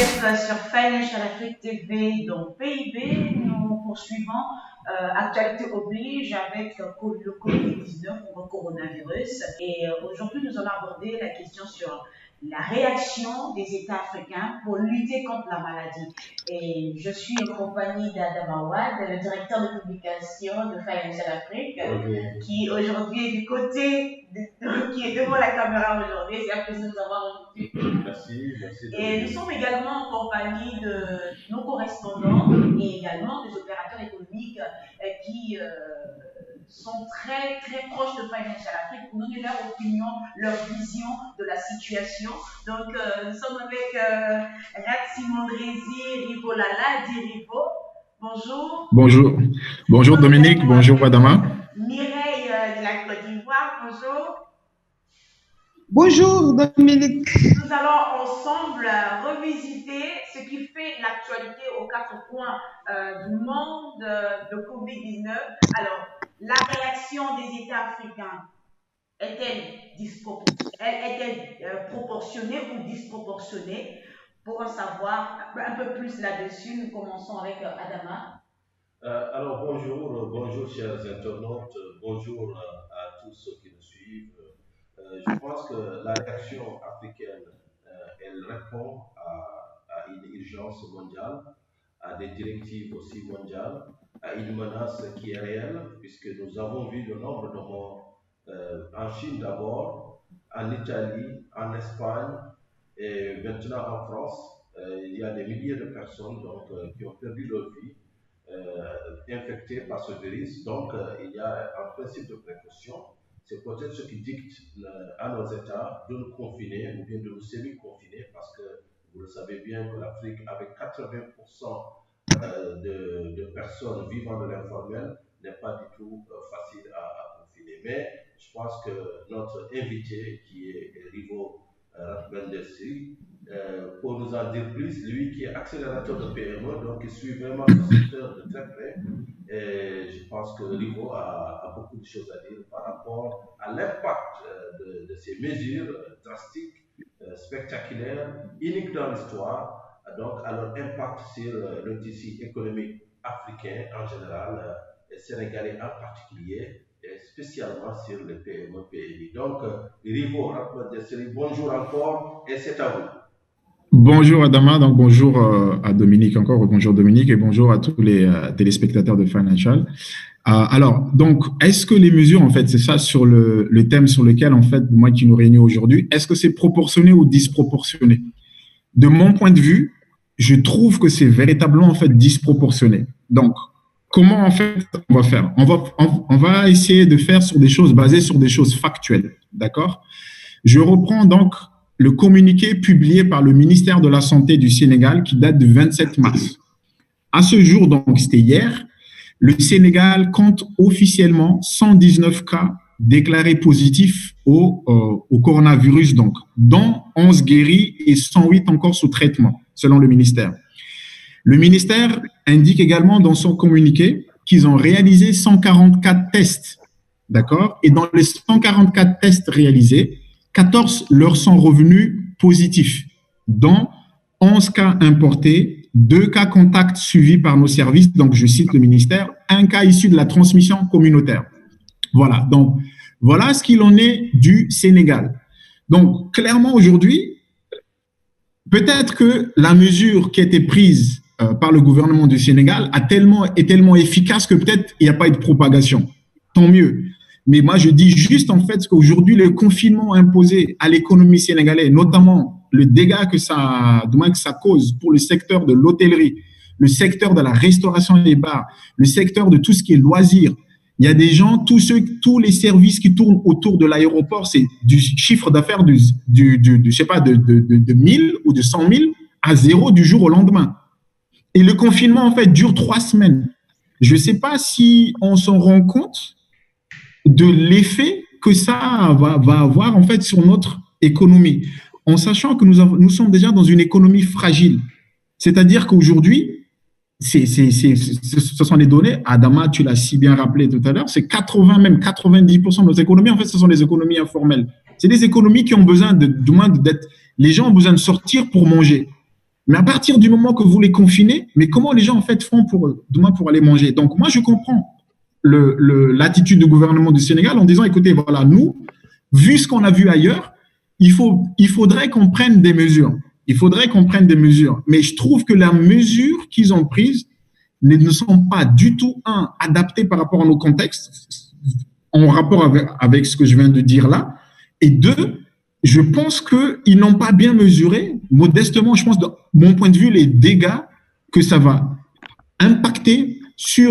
sur Financial Afrique TV, donc PIB. Nous poursuivons actualité oblige avec le Covid-19 ou le coronavirus. Et aujourd'hui, nous allons aborder la question sur la réaction des États africains pour lutter contre la maladie. Et je suis en compagnie d'Adam Awad, le directeur de publication de Financial Afrique, qui aujourd'hui est du côté, qui est devant la caméra aujourd'hui. C'est un plaisir de nous avoir aujourd'hui. Merci. Et nous sommes également en compagnie de nos correspondants et également des opérateurs économiques qui sont très très proches de Financial Afrique pour donner leur opinion, leur vision de la situation. Donc nous sommes avec Ratsimondrezi Rivolala Dirivo. Bonjour. Bonjour Dominique, bonjour Adama. Mireille de la Côte d'Ivoire, bonjour. Bonjour Dominique. Nous allons ensemble revisiter ce qui fait l'actualité aux quatre coins du monde de Covid-19. Alors, la réaction des États africains est-elle proportionnée ou disproportionnée? Pour en savoir un peu plus là-dessus, nous commençons avec Adama. Alors bonjour chers internautes, bonjour à tous ceux qui nous suivent. Je pense que la réaction africaine, elle répond à une urgence mondiale, à des directives aussi mondiales, à une menace qui est réelle, puisque nous avons vu le nombre de morts en Chine d'abord, en Italie, en Espagne et maintenant en France. Il y a des milliers de personnes qui ont perdu leur vie infectées par ce virus. Donc il y a un principe de précaution. C'est peut-être ce qui dicte à nos États de nous confiner ou bien de nous semi-confiner, parce que vous le savez bien que l'Afrique, avec 80% de personnes vivant de l'informel, n'est pas du tout facile à confiner. Mais je pense que notre invité, qui est Rivo Ratbendessi, pour nous en dire plus, lui qui est accélérateur de PME, donc il suit vraiment ce secteur de très près. Et je pense que Rivo a beaucoup de choses à dire par rapport à l'impact de ces mesures drastiques, spectaculaires, uniques dans l'histoire, donc à leur impact sur le tissu économique africain en général, et sénégalais en particulier, et spécialement sur les PME PMI. Donc, Rivo, bonjour encore, et c'est à vous. Bonjour Adama, donc bonjour à Dominique encore, bonjour Dominique et bonjour à tous les téléspectateurs de Financial. Alors, donc, est-ce que les mesures, en fait, c'est ça sur le thème sur lequel, en fait, moi qui nous réunit aujourd'hui, est-ce que c'est proportionné ou disproportionné? De mon point de vue, je trouve que c'est véritablement, en fait, disproportionné. Donc, comment, en fait, on va faire? On va essayer de faire sur des choses basées sur des choses factuelles, d'accord? Je reprends donc le communiqué publié par le ministère de la Santé du Sénégal qui date du 27 mars. À ce jour, donc c'était hier, le Sénégal compte officiellement 119 cas déclarés positifs au coronavirus, donc, dont 11 guéris et 108 encore sous traitement, selon le ministère. Le ministère indique également dans son communiqué qu'ils ont réalisé 144 tests, d'accord? Et dans les 144 tests réalisés, 14 leur sont revenus positifs, dont 11 cas importés, 2 cas contacts suivis par nos services, donc je cite le ministère, 1 cas issu de la transmission communautaire. Voilà, donc voilà ce qu'il en est du Sénégal. Donc clairement aujourd'hui, peut-être que la mesure qui a été prise par le gouvernement du Sénégal est tellement efficace que peut-être il n'y a pas eu de propagation. Tant mieux. Mais moi, je dis juste en fait qu'aujourd'hui, le confinement imposé à l'économie sénégalaise, notamment le dégât que ça cause pour le secteur de l'hôtellerie, le secteur de la restauration des bars, le secteur de tout ce qui est loisirs. Il y a des gens, tous les services qui tournent autour de l'aéroport, c'est du chiffre d'affaires je sais pas, de 1000 ou de 100 000 à zéro du jour au lendemain. Et le confinement, en fait, dure 3 semaines. Je ne sais pas si on s'en rend compte de l'effet que ça va avoir en fait sur notre économie, en sachant que nous sommes déjà dans une économie fragile. C'est-à-dire qu'aujourd'hui, ce sont les données, Adama, tu l'as si bien rappelé tout à l'heure, c'est 90% de nos économies, en fait, ce sont des économies informelles. C'est des économies qui ont besoin les gens ont besoin de sortir pour manger. Mais à partir du moment que vous les confinez, mais comment les gens en fait font pour demain pour aller manger? Donc moi je comprends l'attitude du gouvernement du Sénégal en disant écoutez voilà nous vu ce qu'on a vu ailleurs, il faudrait qu'on prenne des mesures. Il faudrait qu'on prenne des mesures. Mais je trouve que les mesures qu'ils ont prises ne sont pas du tout adaptées par rapport à nos contextes, en rapport avec ce que je viens de dire là, et deux, je pense qu'ils n'ont pas bien mesuré, modestement, je pense, de mon point de vue, les dégâts que ça va impacter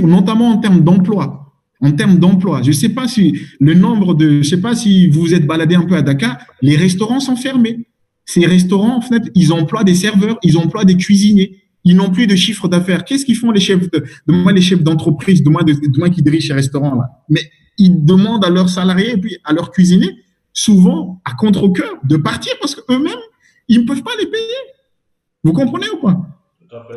notamment en termes d'emploi. En termes d'emploi, je ne sais pas si je sais pas si vous vous êtes baladé un peu à Dakar, les restaurants sont fermés. Ces restaurants, en fait, ils emploient des serveurs, ils emploient des cuisiniers. Ils n'ont plus de chiffre d'affaires. Qu'est-ce qu'ils font les chefs les chefs d'entreprise, qui dirigent ces restaurants-là? Mais ils demandent à leurs salariés et puis à leurs cuisiniers, souvent à contre-cœur, de partir parce qu'eux-mêmes, ils ne peuvent pas les payer. Vous comprenez ou pas?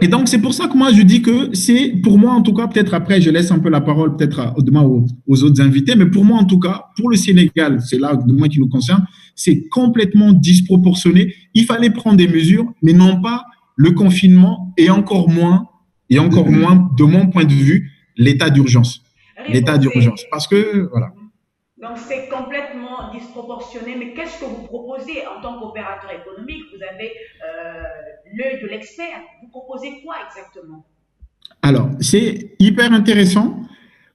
Et donc, c'est pour ça que moi, je dis que c'est, pour moi, en tout cas, peut-être après, je laisse un peu la parole peut-être demain aux autres invités, mais pour moi, en tout cas, pour le Sénégal, c'est là, de moi qui nous concerne, c'est complètement disproportionné. Il fallait prendre des mesures, mais non pas le confinement et encore moins, de mon point de vue, l'état d'urgence. L'état d'urgence. Parce que, voilà. Donc c'est complètement disproportionné, mais qu'est-ce que vous proposez en tant qu'opérateur économique? Vous avez l'œil de l'expert. Vous proposez quoi exactement? Alors, c'est hyper intéressant.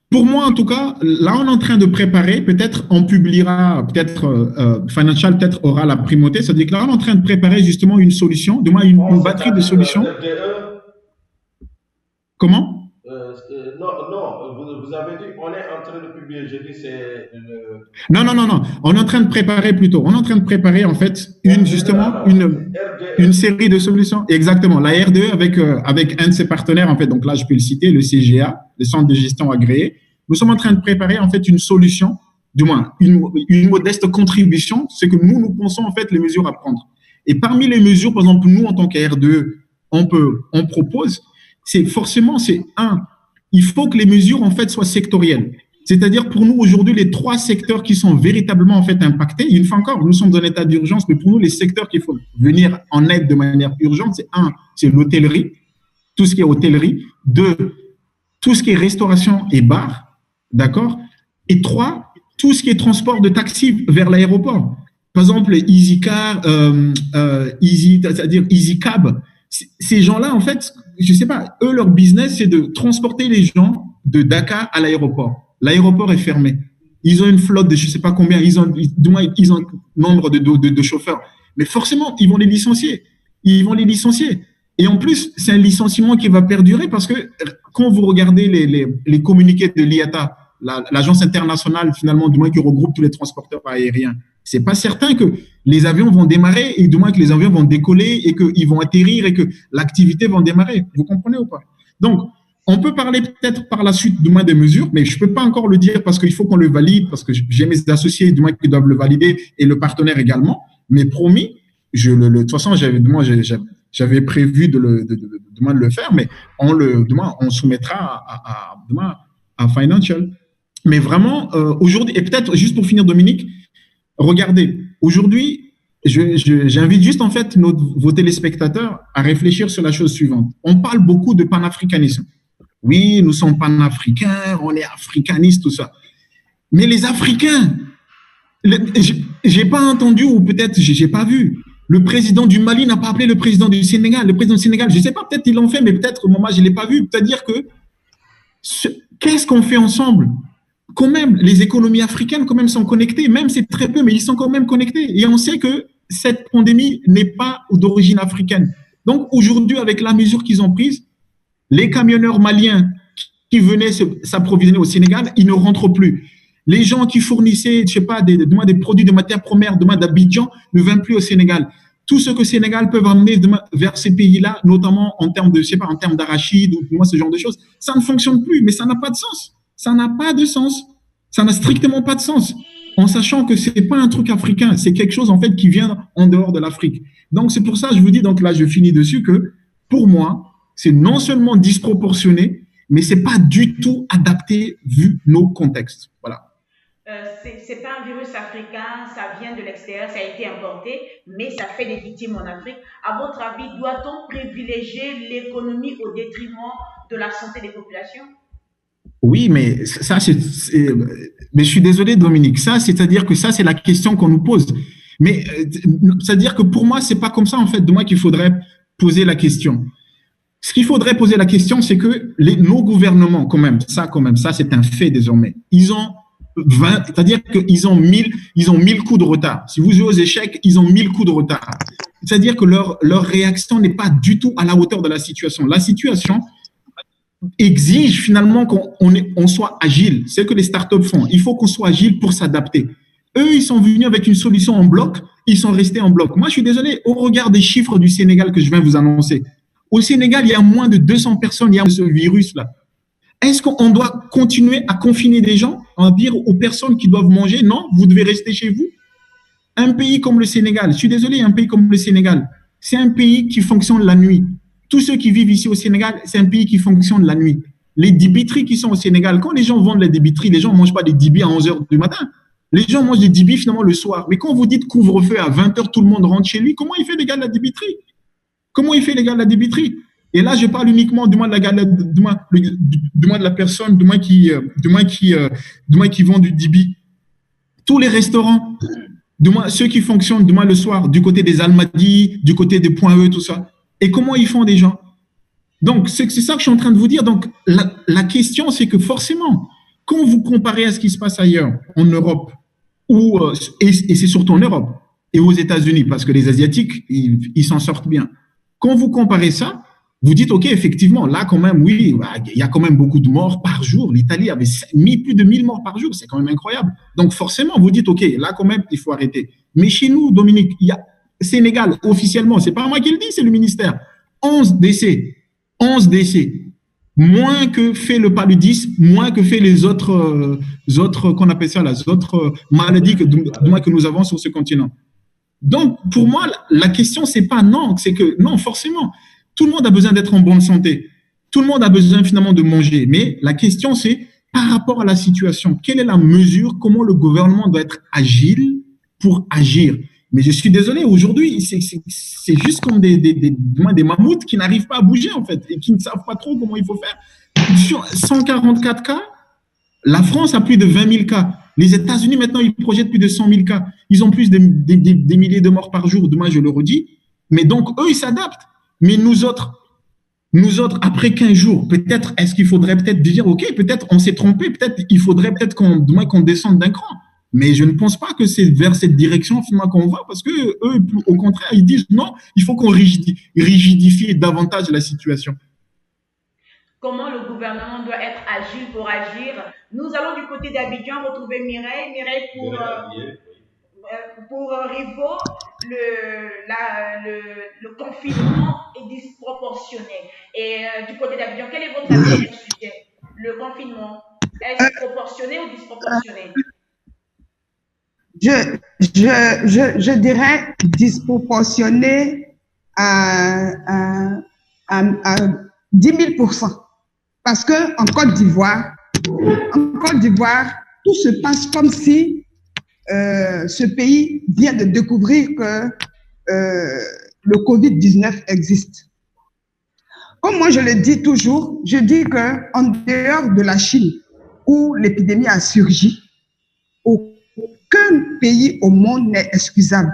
Pour moi, en tout cas, là, on est en train de préparer, peut-être on publiera, peut-être Financial peut-être aura la primauté, c'est-à-dire que là, on est en train de préparer justement une solution, du moins une batterie de solutions. Comment? Non, vous avez dit, on est en train de publier, je dis c'est... Non. On est en train de préparer plutôt. On est en train de préparer en fait une série de solutions. Exactement. La RDE avec un de ses partenaires, en fait. Donc là, je peux le citer, le CGA, le Centre de gestion agréé. Nous sommes en train de préparer en fait une solution, du moins une modeste contribution. C'est que nous pensons en fait les mesures à prendre. Et parmi les mesures, par exemple, nous en tant que RDE, on propose, c'est il faut que les mesures en fait soient sectorielles. C'est-à-dire pour nous aujourd'hui les 3 secteurs qui sont véritablement en fait impactés. Une fois encore, nous sommes en état d'urgence, mais pour nous les secteurs qu'il faut venir en aide de manière urgente, c'est l'hôtellerie, tout ce qui est hôtellerie. 2, tout ce qui est restauration et bar, d'accord. Et 3, tout ce qui est transport de taxi vers l'aéroport. Par exemple, EasyCar, c'est-à-dire EasyCab. Ces gens-là, en fait, je ne sais pas, eux, leur business, c'est de transporter les gens de Dakar à l'aéroport. L'aéroport est fermé. Ils ont une flotte de je ne sais pas combien, ils ont un nombre de chauffeurs. Mais forcément, ils vont les licencier. Et en plus, c'est un licenciement qui va perdurer parce que quand vous regardez les communiqués de l'IATA, l'agence internationale, finalement, du moins qui regroupe tous les transporteurs aériens, c'est pas certain que les avions vont démarrer et du moins que les avions vont décoller et qu'ils vont atterrir et que l'activité va démarrer. Vous comprenez ou pas? Donc, on peut parler peut-être par la suite du moins des mesures, mais je ne peux pas encore le dire parce qu'il faut qu'on le valide, parce que j'ai mes associés du moins qui doivent le valider et le partenaire également. Mais promis, de toute façon, j'avais prévu de le faire, mais on soumettra à Financial. Mais vraiment, aujourd'hui, et peut-être juste pour finir, Dominique, regardez, aujourd'hui, j'invite juste en fait vos téléspectateurs à réfléchir sur la chose suivante. On parle beaucoup de panafricanisme. Oui, nous sommes panafricains, on est africanistes, tout ça. Mais les Africains, j'ai pas entendu ou peut-être j'ai pas vu. Le président du Mali n'a pas appelé le président du Sénégal. Le président du Sénégal, je sais pas, peut-être ils l'ont fait, mais peut-être moi je l'ai pas vu. C'est-à-dire que qu'est-ce qu'on fait ensemble? Quand même, les économies africaines quand même sont connectées, même c'est très peu, mais ils sont quand même connectés. Et on sait que cette pandémie n'est pas d'origine africaine. Donc aujourd'hui, avec la mesure qu'ils ont prise, les camionneurs maliens qui venaient s'approvisionner au Sénégal, ils ne rentrent plus. Les gens qui fournissaient, je sais pas, des produits de matières premières d'Abidjan ne viennent plus au Sénégal. Tout ce que le Sénégal peut amener vers ces pays-là, notamment en termes de, je sais pas, en termes d'arachide ou ce genre de choses, ça ne fonctionne plus, mais ça n'a pas de sens. Ça n'a pas de sens. Ça n'a strictement pas de sens. En sachant que c'est pas un truc africain, c'est quelque chose en fait qui vient en dehors de l'Afrique. Donc c'est pour ça, je vous dis, donc là je finis dessus, que pour moi, c'est non seulement disproportionné, mais c'est pas du tout adapté vu nos contextes. Voilà. C'est pas un virus africain, ça vient de l'extérieur, ça a été importé, mais ça fait des victimes en Afrique. À votre avis, doit-on privilégier l'économie au détriment de la santé des populations? Oui, mais ça, mais je suis désolé, Dominique. Ça, c'est-à-dire que ça, c'est la question qu'on nous pose. Mais c'est-à-dire que pour moi, c'est pas comme ça, en fait, de moi qu'il faudrait poser la question. Ce qu'il faudrait poser la question, c'est que nos gouvernements, quand même, ça, c'est un fait désormais. Ils ont 20, c'est-à-dire qu'ils ont 1000 coups de retard. Si vous jouez aux échecs, ils ont 1000 coups de retard. C'est-à-dire que leur réaction n'est pas du tout à la hauteur de la situation. La situation exige finalement qu'on soit agile. C'est ce que les startups font. Il faut qu'on soit agile pour s'adapter. Eux, ils sont venus avec une solution en bloc. Ils sont restés en bloc. Moi, je suis désolé. Au regard des chiffres du Sénégal que je viens vous annoncer, au Sénégal, il y a moins de 200 personnes, il y a ce virus-là. Est-ce qu'on doit continuer à confiner des gens, à dire aux personnes qui doivent manger, non, vous devez rester chez vous? Un pays comme le Sénégal, je suis désolé, un pays comme le Sénégal, c'est un pays qui fonctionne la nuit. Tous ceux qui vivent ici au Sénégal, c'est un pays qui fonctionne la nuit. Les dibiteries qui sont au Sénégal, quand les gens vendent les dibiteries, les gens ne mangent pas des dibis à 11 h du matin. Les gens mangent des dibis finalement le soir. Mais quand vous dites couvre-feu à 20 h, tout le monde rentre chez lui, comment il fait les gars de la dibiterie? Comment il fait les gars de la débiterie? Et là, je parle uniquement du moins de la personne, du moins qui vend du dibi. Tous les restaurants, du moins ceux qui fonctionnent du moins le soir, du côté des Almadies, du côté des Points E, tout ça. Et comment ils font des gens? Donc, c'est ça que je suis en train de vous dire. Donc, la question, c'est que forcément, quand vous comparez à ce qui se passe ailleurs, en Europe, et c'est surtout en Europe et aux États-Unis, parce que les Asiatiques, ils s'en sortent bien. Quand vous comparez ça, vous dites, OK, effectivement, là, quand même, oui, il y a quand même beaucoup de morts par jour. L'Italie avait plus de 1000 morts par jour. C'est quand même incroyable. Donc, forcément, vous dites, OK, là, quand même, il faut arrêter. Mais chez nous, Dominique, il y a Sénégal, officiellement, c'est pas moi qui le dis, c'est le ministère. 11 décès. 11 décès. Moins que fait le paludisme, moins que fait les autres qu'on appelle ça, les autres maladies que nous avons sur ce continent. Donc, pour moi, la question, c'est pas non, c'est que non, forcément, tout le monde a besoin d'être en bonne santé. Tout le monde a besoin finalement de manger. Mais la question, c'est par rapport à la situation, quelle est la mesure, comment le gouvernement doit être agile pour agir? Mais je suis désolé, aujourd'hui, c'est juste comme des mammouths qui n'arrivent pas à bouger, en fait, et qui ne savent pas trop comment il faut faire. Sur 144 cas, la France a plus de 20 000 cas. Les États-Unis, maintenant, ils projettent plus de 100 000 cas. Ils ont plus des milliers de morts par jour. Demain, je le redis. Mais donc, eux, ils s'adaptent. Mais nous autres, après 15 jours, peut-être, est-ce qu'il faudrait peut-être dire, OK, peut-être on s'est trompé, peut-être il faudrait peut-être qu'on descende d'un cran. Mais je ne pense pas que c'est vers cette direction finalement qu'on va, parce que eux, au contraire, ils disent non, il faut qu'on rigidifie davantage la situation. Comment le gouvernement doit être agile pour agir? Nous allons du côté d'Abidjan retrouver Mireille. Mireille, pour Rivo, le confinement est disproportionné. Et du côté d'Abidjan, quel est votre avis sur ce sujet? Le confinement, est-ce proportionné ou disproportionné? Je dirais disproportionné à 10 000%. Parce qu'en Côte d'Ivoire, tout se passe comme si ce pays vient de découvrir que le Covid-19 existe. Comme moi je le dis toujours, je dis qu'en dehors de la Chine, où l'épidémie a surgi, aucun pays au monde n'est excusable.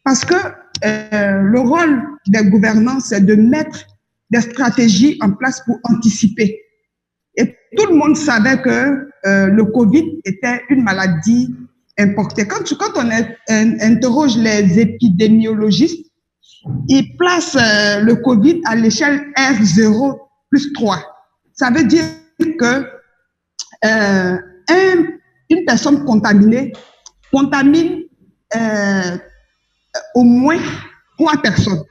Parce que le rôle des gouvernants, c'est de mettre des stratégies en place pour anticiper. Et tout le monde savait que le Covid était une maladie importée. Quand on interroge les épidémiologistes, ils placent le Covid à l'échelle R0 plus 3. Ça veut dire que une personne contaminée contamine au moins 3 personnes.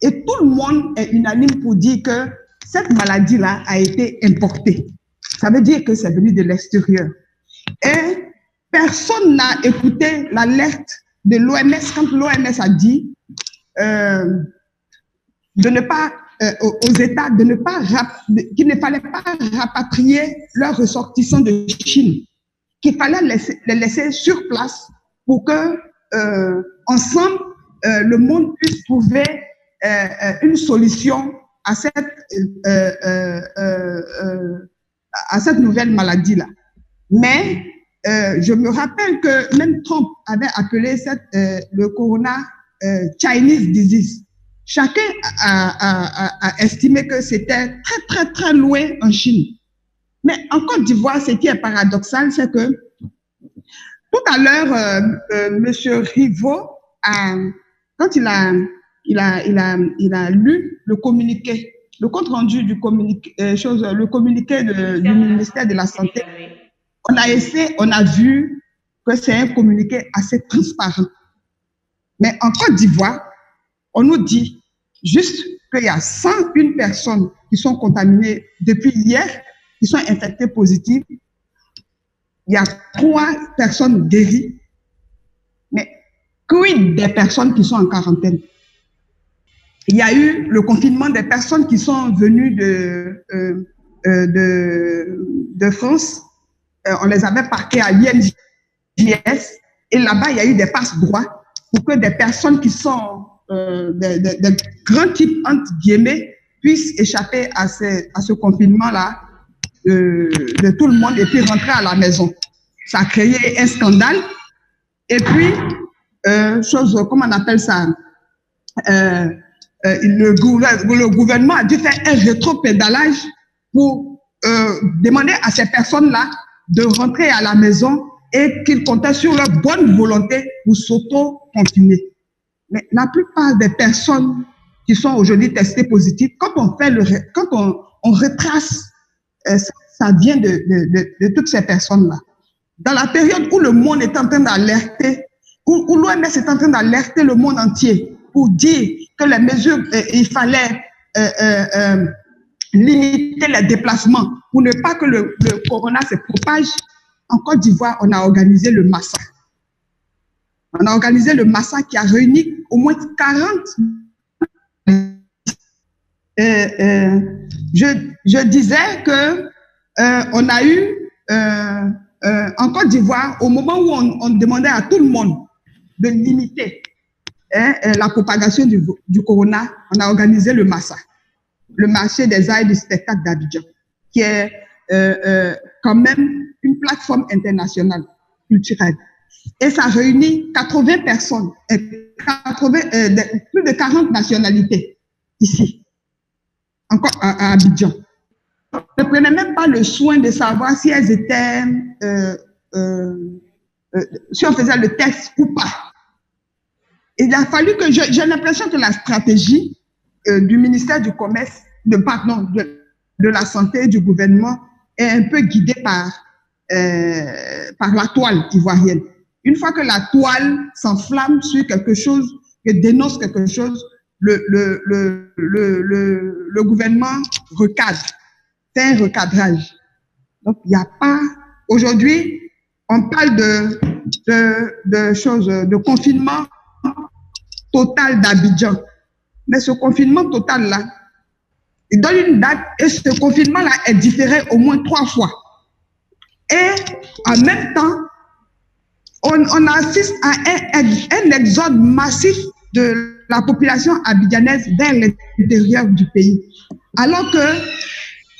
Et tout le monde est unanime pour dire que cette maladie-là a été importée. Ça veut dire que c'est venu de l'extérieur. Et personne n'a écouté l'alerte de l'OMS quand l'OMS a dit de ne pas aux États qu'il ne fallait pas rapatrier leurs ressortissants de Chine. qu'il fallait les laisser sur place pour que, ensemble, le monde puisse trouver une solution à cette nouvelle maladie-là. Mais je me rappelle que même Trump avait appelé le corona Chinese disease. Chacun a estimé que c'était très, très, très loin en Chine. Mais en Côte d'Ivoire, ce qui est paradoxal, c'est que tout à l'heure, M. Rivaux, quand il a lu le communiqué, le compte rendu du communiqué, le communiqué du ministère de la Santé, on a vu que c'est un communiqué assez transparent. Mais en Côte d'Ivoire, on nous dit juste qu'il y a 101 personnes qui sont contaminées depuis hier, qui sont infectées positives. Il y a 3 personnes guéries. Mais quid des personnes qui sont en quarantaine? Il y a eu le confinement des personnes qui sont venues de France. On les avait parquées à l'INJS. Et là-bas, il y a eu des passe-droits pour que des personnes qui sont des grands types, entre guillemets, puissent échapper à ce confinement-là de tout le monde et puis rentrer à la maison. Ça a créé un scandale. Et puis, comment on appelle ça? Le gouvernement a dû faire un rétropédalage pour demander à ces personnes-là de rentrer à la maison et qu'ils comptaient sur leur bonne volonté pour s'auto-confiner. Mais la plupart des personnes qui sont aujourd'hui testées positives, quand on retrace, ça vient de toutes ces personnes-là. Dans la période où le monde est en train d'alerter, où l'OMS est en train d'alerter le monde entier pour dire que les mesures, il fallait limiter les déplacements pour ne pas que le corona se propage, en Côte d'Ivoire, on a organisé le massacre. On a organisé le massacre qui a réuni au moins 40. Je disais que on a eu en Côte d'Ivoire, au moment où on demandait à tout le monde de limiter la propagation du corona, on a organisé le massacre, le marché des arts et du spectacle d'Abidjan, qui est quand même une plateforme internationale culturelle. Et ça réunit 80 personnes, plus de 40 nationalités ici, encore à Abidjan. On ne prenait même pas le soin de savoir si elles étaient, si on faisait le test ou pas. Il a fallu que, j'ai l'impression que la stratégie du ministère du Commerce, de la Santé, du gouvernement, est un peu guidée par la toile ivoirienne. Une fois que la toile s'enflamme sur quelque chose, que dénonce quelque chose, le gouvernement recadre, fait un recadrage. Donc, il n'y a pas... Aujourd'hui, on parle de choses, de confinement total d'Abidjan. Mais ce confinement total-là, il donne une date et ce confinement-là est différé au moins 3 fois. Et en même temps, on assiste à un exode massif de la population abidjanaise vers l'intérieur du pays. Alors que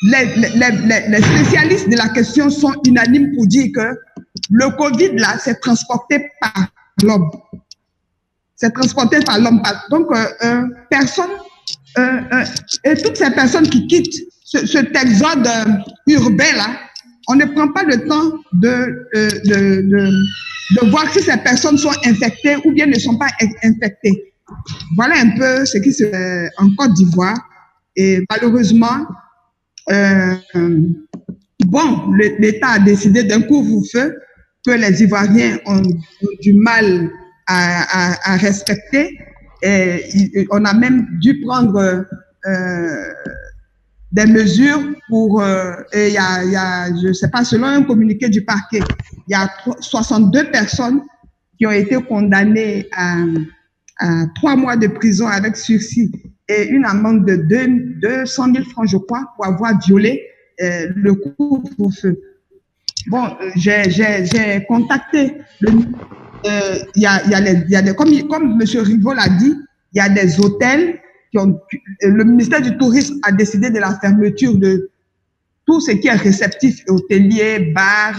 les spécialistes de la question sont unanimes pour dire que le Covid, là, s'est transporté par l'homme. C'est transporté par l'homme. Donc, personne, et toutes ces personnes qui quittent cet exode urbain, là, on ne prend pas le temps de voir si ces personnes sont infectées ou bien ne sont pas infectées. Voilà un peu ce qui se fait en Côte d'Ivoire. Et malheureusement, bon, l'État a décidé d'un couvre-feu que les Ivoiriens ont du mal à respecter. Et on a même dû prendre des mesures pour, et il y a, je ne sais pas, selon un communiqué du parquet, il y a 62 personnes qui ont été condamnées à 3 mois de prison avec sursis et une amende de 200 000 francs, je crois, pour avoir violé le couvre-feu. Bon, j'ai contacté comme M. Riveau l'a dit, il y a des hôtels le ministère du Tourisme a décidé de la fermeture de tout ce qui est réceptif hôtelier, bar,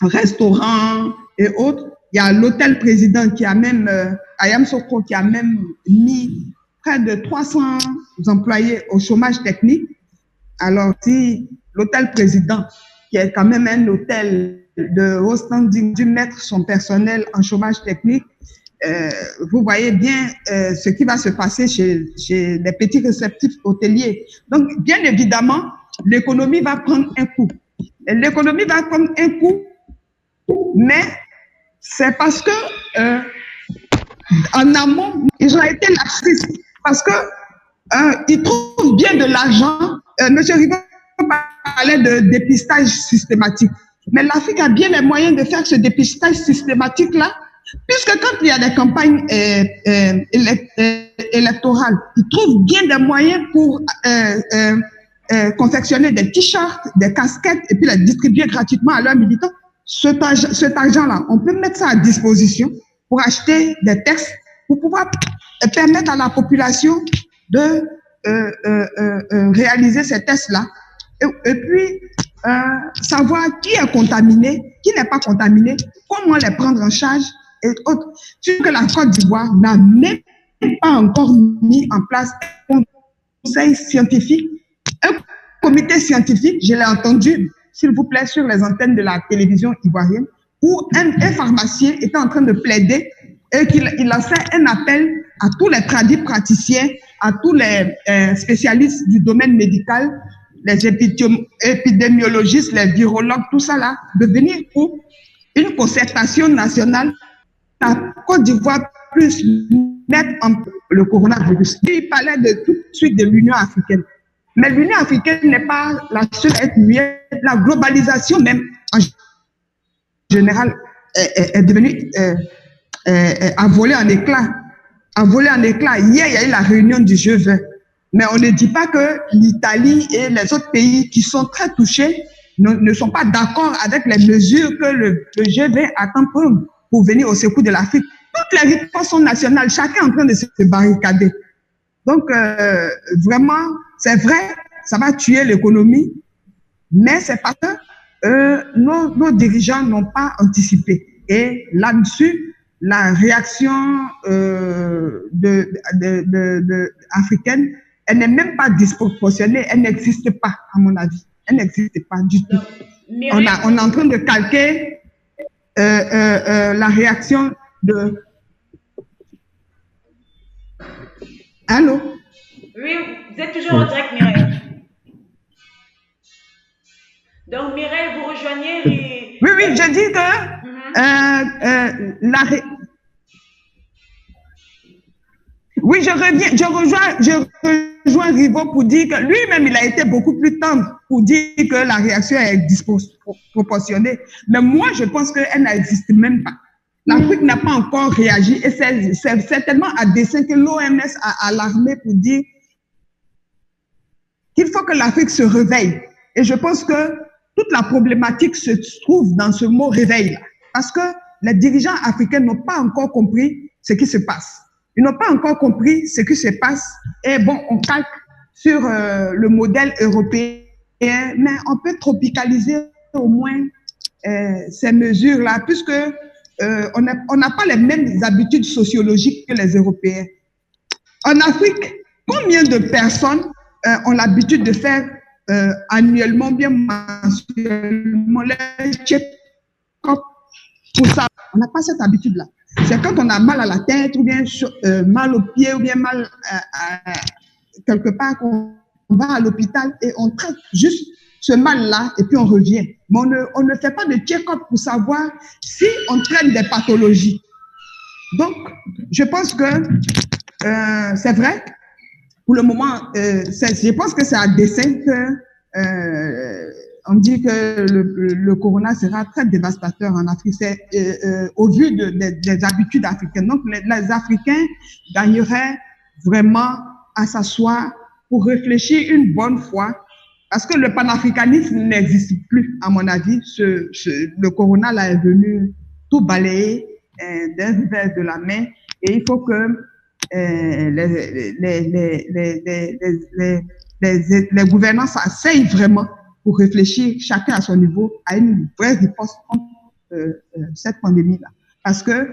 restaurant et autres. Il y a l'hôtel président qui a même, Ayam Soko, qui a même mis près de 300 employés au chômage technique. Alors, si l'hôtel président, qui est quand même un hôtel de haut standing, dû mettre son personnel en chômage technique, vous voyez bien ce qui va se passer chez les petits réceptifs hôteliers. Donc, bien évidemment, l'économie va prendre un coup. L'économie va prendre un coup, mais c'est parce que en amont, ils ont été laxistes. Parce que ils trouvent bien de l'argent. Monsieur Rigaud parlait de dépistage systématique. Mais l'Afrique a bien les moyens de faire ce dépistage systématique-là, puisque quand il y a des campagnes électorales, ils trouvent bien des moyens pour confectionner des t-shirts, des casquettes et puis les distribuer gratuitement à leurs militants. Cet argent-là, on peut mettre ça à disposition pour acheter des tests, pour pouvoir permettre à la population de réaliser ces tests-là. Et puis, savoir qui est contaminé, qui n'est pas contaminé, comment les prendre en charge et autres. Sur que la Côte d'Ivoire n'a même pas encore mis en place un conseil scientifique, un comité scientifique, je l'ai entendu, s'il vous plaît, sur les antennes de la télévision ivoirienne, où un pharmacien était en train de plaider et qu'il a fait un appel à tous les praticiens, à tous les spécialistes du domaine médical, les épidémiologistes, les virologues, tout ça là, de venir pour une concertation nationale. La Côte d'Ivoire plus mettre en le coronavirus. Il parlait de tout de suite de l'Union africaine. Mais l'Union africaine n'est pas la seule à être muette. La globalisation même, en général, est devenue, a volé en éclats. A volé en éclats. Hier, il y a eu la réunion du G20. Mais on ne dit pas que l'Italie et les autres pays qui sont très touchés ne sont pas d'accord avec les mesures que le G20 attend pour venir au secours de l'Afrique. Toutes les réponses sont nationales, chacun est en train de se barricader. Donc, vraiment, c'est vrai, ça va tuer l'économie, mais c'est parce que nos dirigeants n'ont pas anticipé. Et là-dessus, la réaction africaine, elle n'est même pas disproportionnée, elle n'existe pas, à mon avis. Elle n'existe pas du tout. On est en train de calquer la réaction de... Allô? Oui, vous êtes toujours en direct, Mireille. Donc, Mireille, vous rejoignez les... Oui, je dis que oui, je rejoins Riveau pour dire que lui-même, il a été beaucoup plus tendre pour dire que la réaction est disproportionnée. Mais moi, je pense qu'elle n'existe même pas. L'Afrique n'a pas encore réagi et c'est certainement à dessein que l'OMS a alarmé pour dire qu'il faut que l'Afrique se réveille. Et je pense que toute la problématique se trouve dans ce mot réveil. Parce que les dirigeants africains n'ont pas encore compris ce qui se passe. Ils n'ont pas encore compris ce qui se passe. Et bon, on calque sur le modèle européen, mais on peut tropicaliser au moins ces mesures-là, puisque on n'a pas les mêmes habitudes sociologiques que les Européens. En Afrique, combien de personnes ont l'habitude de faire annuellement, bien mensuellement, les check-up pour ça? On n'a pas cette habitude-là. C'est quand on a mal à la tête, ou bien mal au pied, ou bien mal quelque part, qu'on va à l'hôpital et on traite juste ce mal-là et puis on revient. Mais on ne fait pas de check-up pour savoir si on traite des pathologies. Donc, je pense que c'est vrai. Pour le moment, je pense que c'est à dessein que on dit que le corona sera très dévastateur en Afrique. C'est au vu des habitudes africaines. Donc, les Africains gagneraient vraiment à s'asseoir pour réfléchir une bonne fois Parce que le panafricanisme n'existe plus, à mon avis. Le corona là est venu tout balayer d'un revers de la main. Et il faut que les gouvernants s'asseyent vraiment pour réfléchir, chacun à son niveau, à une vraie réponse contre cette pandémie-là. Parce que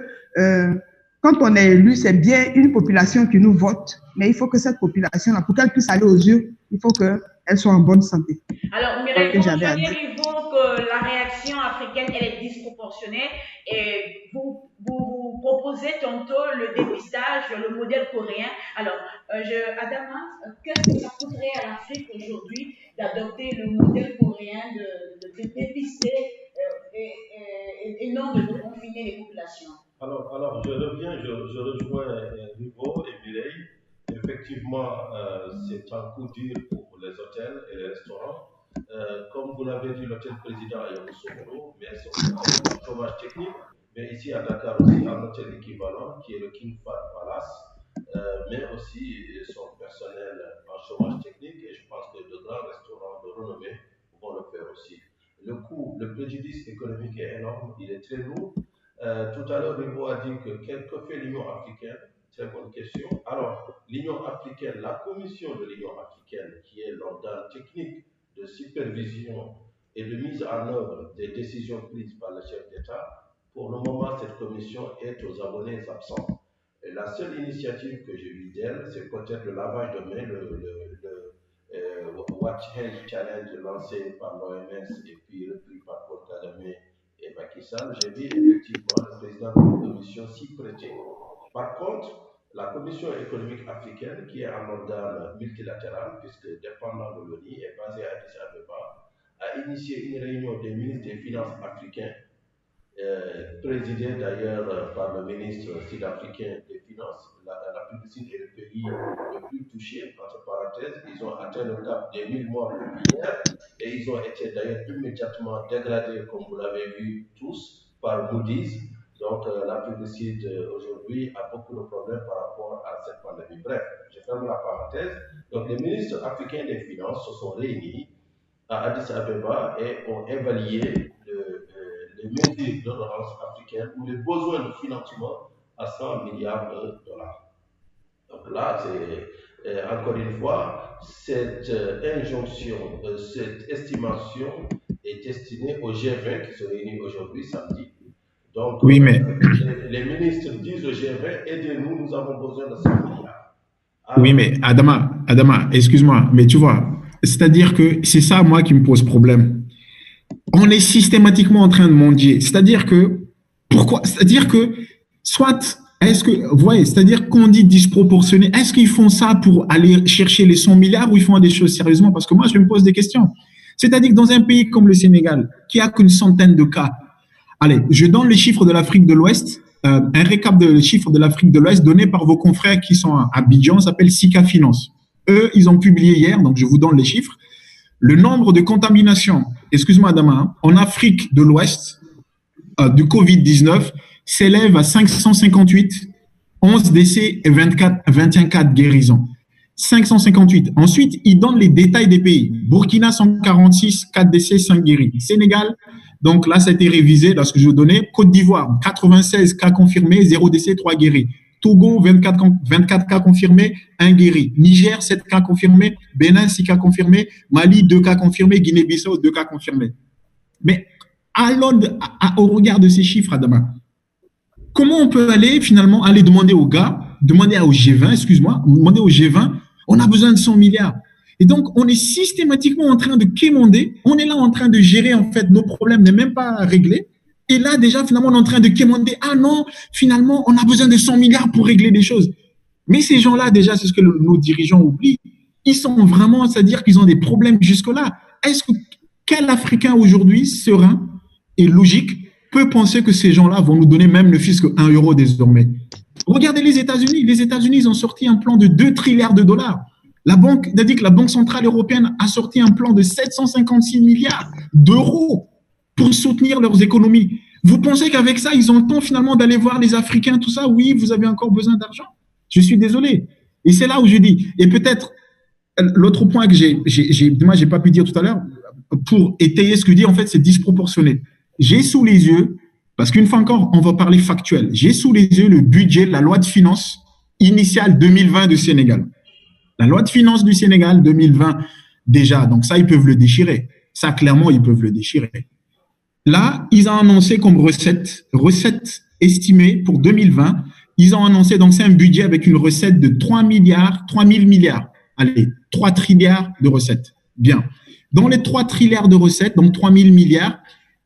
quand on est élu, c'est bien une population qui nous vote, mais il faut que cette population-là, pour qu'elle puisse aller aux urnes, il faut qu'elle soit en bonne santé. Alors, Mireille, Rivo, que la réaction africaine, elle est disproportionnée et vous proposez tantôt le dépistage, le modèle coréen. Alors, Adama, qu'est-ce que ça coûterait à l'Afrique aujourd'hui d'adopter le modèle coréen, de dépister et non de confiner les populations? Alors je rejoins Rivo et Mireille. Effectivement, c'est un coup dur pour les hôtels et les restaurants. Comme vous l'avez dit, l'hôtel président est au Somoro, mais c'est un chômage technique. Mais ici à Dakar aussi, un hôtel équivalent qui est le King Fahd Palace, mais aussi son personnel en chômage technique. Et je pense que de grands restaurants de renommée vont le faire aussi. Le préjudice économique est énorme, il est très lourd. Tout à l'heure, Rivo a dit que fait l'Union africaine? Très bonne question. Alors, l'Union africaine, la Commission de l'Union africaine, qui est l'organe technique de supervision et de mise en œuvre des décisions prises par le chef d'État, pour le moment, cette commission est aux abonnés absents. Et la seule initiative que j'ai vue d'elle, c'est peut-être le lavage de main, le Watch Hand Challenge lancé par l'OMS et puis repris par Paul Kagame et Macky Sall. J'ai vu effectivement le président de la commission s'y prêter. Par contre, la Commission économique africaine, qui est un organe multilatéral, puisque dépendant de l'ONU, est basée à Addis Abeba, a initié une réunion des ministres des Finances africains, présidée d'ailleurs par le ministre sud-africain des Finances. L'Afrique du Sud est le pays le plus touché, entre parenthèses. Ils ont atteint le cap des 1000 morts hier et ils ont été d'ailleurs immédiatement dégradés, comme vous l'avez vu tous, par Moody's. Donc, l'Afrique du Sud, aujourd'hui, a beaucoup de problèmes par rapport à cette pandémie. Bref, je ferme la parenthèse. Donc, les ministres africains des Finances se sont réunis à Addis Abeba et ont évalué les mesures de relance africaines ou les besoins de financement à 100 milliards de dollars. Donc là, c'est encore une fois, cette injonction, cette estimation est destinée au G20 qui se réunit aujourd'hui, samedi. Donc, oui, mais les ministres disent au G20, aidez-nous, nous avons besoin de 100 milliards. Alors, oui, mais Adama, excuse-moi, mais tu vois, c'est-à-dire que c'est ça, moi, qui me pose problème. On est systématiquement en train de mendier. C'est-à-dire que, pourquoi? C'est-à-dire que, soit, vous voyez, c'est-à-dire qu'on dit disproportionné, est-ce qu'ils font ça pour aller chercher les 100 milliards ou ils font des choses sérieusement? Parce que moi, je me pose des questions. C'est-à-dire que dans un pays comme le Sénégal, qui a qu'une centaine de cas, allez, je donne les chiffres de l'Afrique de l'Ouest, un récap des chiffres de l'Afrique de l'Ouest donné par vos confrères qui sont à Abidjan, s'appelle Sika Finance. Eux, ils ont publié hier, donc je vous donne les chiffres. Le nombre de contaminations, excuse-moi Adama, en Afrique de l'Ouest du Covid-19 s'élève à 558, 11 décès et 21 cas de guérison. 558. Ensuite, ils donnent les détails des pays. Burkina, 146, 4 décès, 5 guéris. Sénégal, donc là, ça a été révisé dans ce que je vous donnais. Côte d'Ivoire, 96 cas confirmés, 0 décès, 3 guéris. Togo, 24 cas confirmés, 1 guéri. Niger, 7 cas confirmés. Bénin, 6 cas confirmés. Mali, 2 cas confirmés. Guinée-Bissau, 2 cas confirmés. Mais au regard de ces chiffres, Adama, comment on peut finalement aller demander aux gars, demander au G20, on a besoin de 100 milliards. Et donc, on est systématiquement en train de quémander. On est là en train de gérer, en fait, nos problèmes n'est même pas réglés. Et là, déjà, finalement, on est en train de quémander. Ah non, finalement, on a besoin de 100 milliards pour régler des choses. Mais ces gens-là, déjà, c'est ce que nos dirigeants oublient. Ils sont vraiment, c'est-à-dire qu'ils ont des problèmes jusque-là. Quel Africain aujourd'hui, serein et logique, peut penser que ces gens-là vont nous donner même ne fût-ce que 1 euro désormais? Regardez les États-Unis. Les États-Unis, ils ont sorti un plan de 2 trilliards de dollars. La Banque Centrale Européenne a sorti un plan de 756 milliards d'euros pour soutenir leurs économies. Vous pensez qu'avec ça, ils ont le temps finalement d'aller voir les Africains, tout ça? Oui, vous avez encore besoin d'argent. Je suis désolé. Et c'est là où je dis, et peut-être, l'autre point que moi, j'ai pas pu dire tout à l'heure, pour étayer ce que je dis, en fait, c'est disproportionné. J'ai sous les yeux, parce qu'une fois encore, on va parler factuel, j'ai sous les yeux le budget, la loi de finances initiale 2020 du Sénégal. La loi de finances du Sénégal 2020, déjà, donc ça, ils peuvent le déchirer. Ça, clairement, ils peuvent le déchirer. Là, ils ont annoncé comme recette estimée pour 2020, ils ont annoncé, donc c'est un budget avec une recette de 3 milliards, 3 000 milliards. Allez, 3 trilliards de recettes. Bien. Dans les 3 trilliards de recettes, donc 3 000 milliards,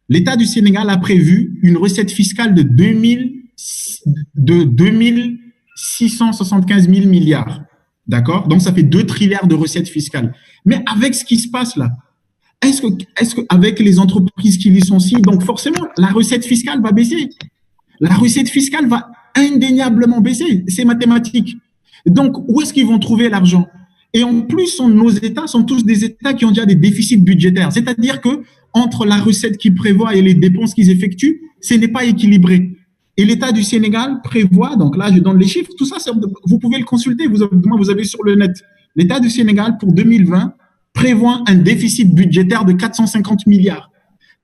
l'État du Sénégal a prévu une recette fiscale de 2 675 000 milliards. D'accord? Donc, ça fait 2 trilliards de recettes fiscales. Mais avec ce qui se passe là, est-ce que avec les entreprises qui licencient, donc forcément, la recette fiscale va baisser. La recette fiscale va indéniablement baisser. C'est mathématique. Donc, où est-ce qu'ils vont trouver l'argent? Et en plus, nos États sont tous des États qui ont déjà des déficits budgétaires. C'est-à-dire que entre la recette qu'ils prévoient et les dépenses qu'ils effectuent, ce n'est pas équilibré. Et l'État du Sénégal prévoit, donc là, je donne les chiffres, tout ça, vous pouvez le consulter, vous avez sur le net. L'État du Sénégal, pour 2020, prévoit un déficit budgétaire de 450 milliards.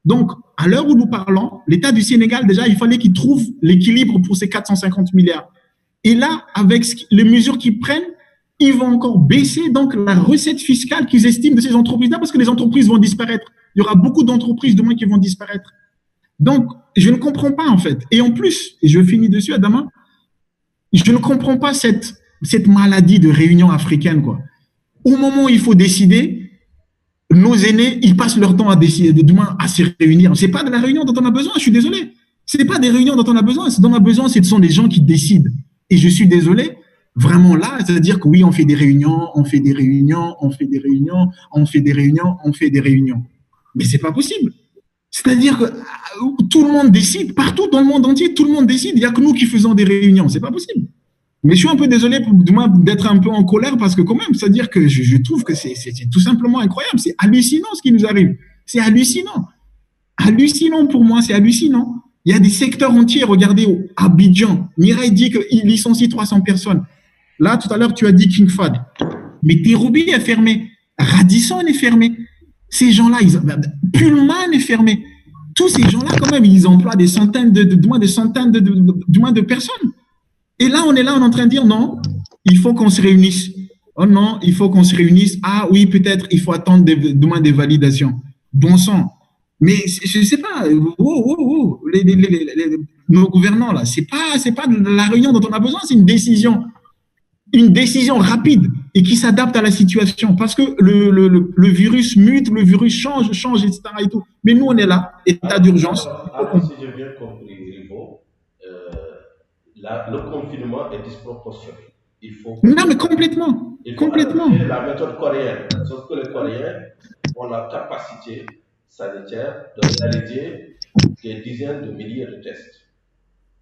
Donc, à l'heure où nous parlons, l'État du Sénégal, déjà, il fallait qu'il trouve l'équilibre pour ces 450 milliards. Et là, avec les mesures qu'ils prennent, ils vont encore baisser donc la recette fiscale qu'ils estiment de ces entreprises-là parce que les entreprises vont disparaître. Il y aura beaucoup d'entreprises demain qui vont disparaître. Donc, je ne comprends pas en fait. Et en plus, et je finis dessus, Adama, je ne comprends pas cette maladie de réunion africaine, quoi. Au moment où il faut décider, nos aînés, ils passent leur temps à décider, demain, à se réunir. C'est pas de la réunion dont on a besoin, je suis désolé. Ce n'est pas des réunions dont on a besoin. Ce dont on a besoin, ce sont des gens qui décident. Et je suis désolé, vraiment là, c'est-à-dire que oui, on fait des réunions, on fait des réunions, on fait des réunions, on fait des réunions, on fait des réunions. Mais c'est pas possible. C'est-à-dire que tout le monde décide, partout dans le monde entier, tout le monde décide. Il n'y a que nous qui faisons des réunions. C'est pas possible. Mais je suis un peu désolé d'être un peu en colère parce que quand même, c'est-à-dire que je trouve que c'est tout simplement incroyable. C'est hallucinant ce qui nous arrive. C'est hallucinant. Hallucinant pour moi, c'est hallucinant. Il y a des secteurs entiers, regardez, à Abidjan. Mireille dit qu'il licencie 300 personnes. Là, tout à l'heure, tu as dit King Fahd. Mais Terroubi est fermé. Radisson est fermé. Ces gens-là, Pullman est fermé. Tous ces gens-là, quand même, ils emploient des centaines de personnes. Et là, on est en train de dire non, il faut qu'on se réunisse. Oh non, il faut qu'on se réunisse. Ah oui, peut-être, il faut attendre des validations. Bon sang. Mais je ne sais pas, nos gouvernants, là, c'est pas de la réunion dont on a besoin, c'est une décision rapide et qui s'adapte à la situation. Parce que le virus mute, le virus change, etc. Et tout. Mais nous, on est là, état d'urgence. Alors, si j'ai bien compris, Rivo, le confinement est disproportionné. Non, mais complètement. Il faut adopter la méthode coréenne. Sauf que les Coréens ont la capacité sanitaire de réaliser des dizaines de milliers de tests.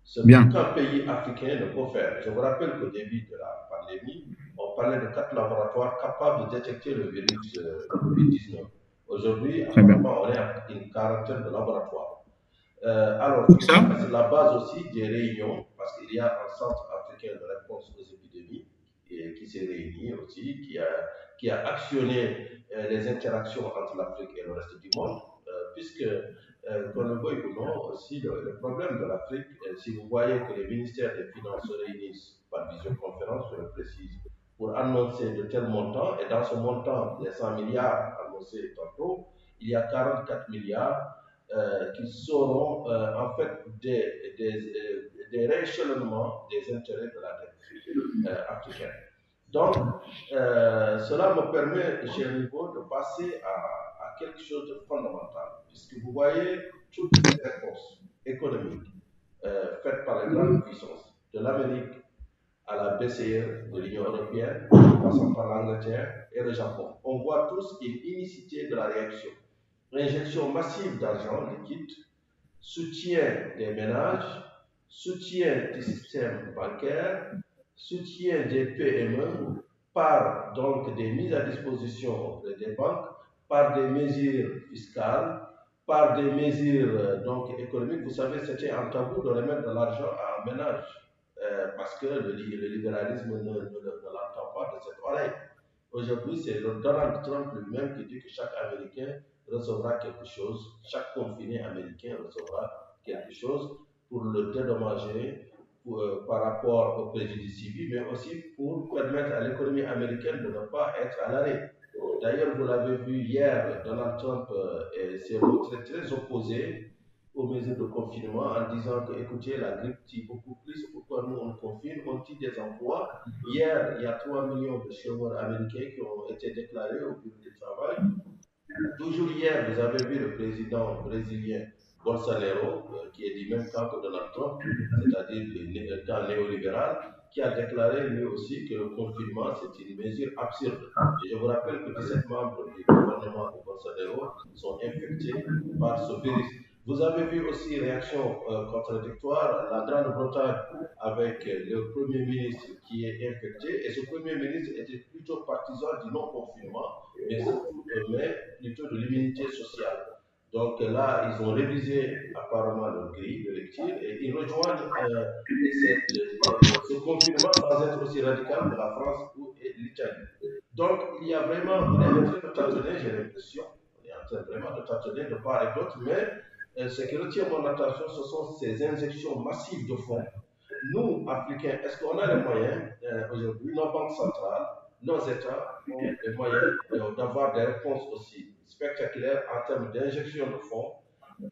Ce qu'un pays africain ne peut faire. Je vous rappelle qu'au début de la pandémie, on parlait de 4 laboratoires capables de détecter le virus Covid-19. Aujourd'hui, apparemment, on est à une quarantaine de laboratoires. Alors, c'est la base aussi des réunions, parce qu'il y a un centre africain de réponse aux épidémies qui s'est réuni aussi, qui a actionné les interactions entre l'Afrique et le reste du monde, puisque, qu'on le veuille ou non, aussi le problème de l'Afrique, si vous voyez que les ministères des Finances se réunissent par visioconférence, je le précise, pour annoncer de tels montants, et dans ce montant, les 100 milliards annoncés tantôt, il y a 44 milliards qui seront en fait des rééchelonnements des intérêts de la dette africaine. Donc, cela me permet, cher Nico, de passer à quelque chose de fondamental, puisque vous voyez toutes les réponses économiques faites par les grandes puissances, de l'Amérique à la BCE de l'Union européenne, passant par l'Angleterre et le Japon. On voit tous une unicité de la réaction. Injection massive d'argent liquide, soutien des ménages, soutien du système bancaire, soutien des PME par donc des mises à disposition auprès des banques, par des mesures fiscales, par des mesures donc économiques. Vous savez, c'était un tabou de remettre de l'argent à un ménage parce que le libéralisme ne l'entend pas de cette oreille. Aujourd'hui, c'est le Donald Trump lui-même qui dit que chaque Américain recevra quelque chose, chaque confiné américain recevra quelque chose pour le dédommager par rapport au préjudice civil, mais aussi pour permettre à l'économie américaine de ne pas être à l'arrêt. D'ailleurs, vous l'avez vu hier, Donald Trump s'est montré très opposé aux mesures de confinement en disant que, écoutez, la grippe tue beaucoup plus, pourquoi nous on confine, on tue des emplois. Hier, il y a 3 millions de chômeurs américains qui ont été déclarés au bureau du travail. Toujours hier, vous avez vu le président brésilien Bolsonaro, qui est du même camp que Donald Trump, c'est-à-dire le camp néolibéral, qui a déclaré lui aussi que le confinement, c'est une mesure absurde. Et je vous rappelle que 17 membres du gouvernement de Bolsonaro sont infectés par ce virus. Vous avez vu aussi réaction contradictoire, la Grande-Bretagne avec le Premier ministre qui est infecté, et ce Premier ministre était plutôt partisan du non-confinement, mais plutôt de l'immunité sociale. Donc là, ils ont révisé apparemment leur grille de lecture et ils rejoignent ce confinement sans être aussi radical que la France ou l'Italie. Donc il y a vraiment, on est en train de tâtonner, j'ai l'impression, on est en train vraiment de tâtonner de part et d'autre, mais ce qui retient mon attention, ce sont ces injections massives de fonds. Nous, Africains, est-ce qu'on a les moyens aujourd'hui, nos banques centrales, nos États ont les moyens d'avoir des réponses aussi spectaculaires en termes d'injection de fonds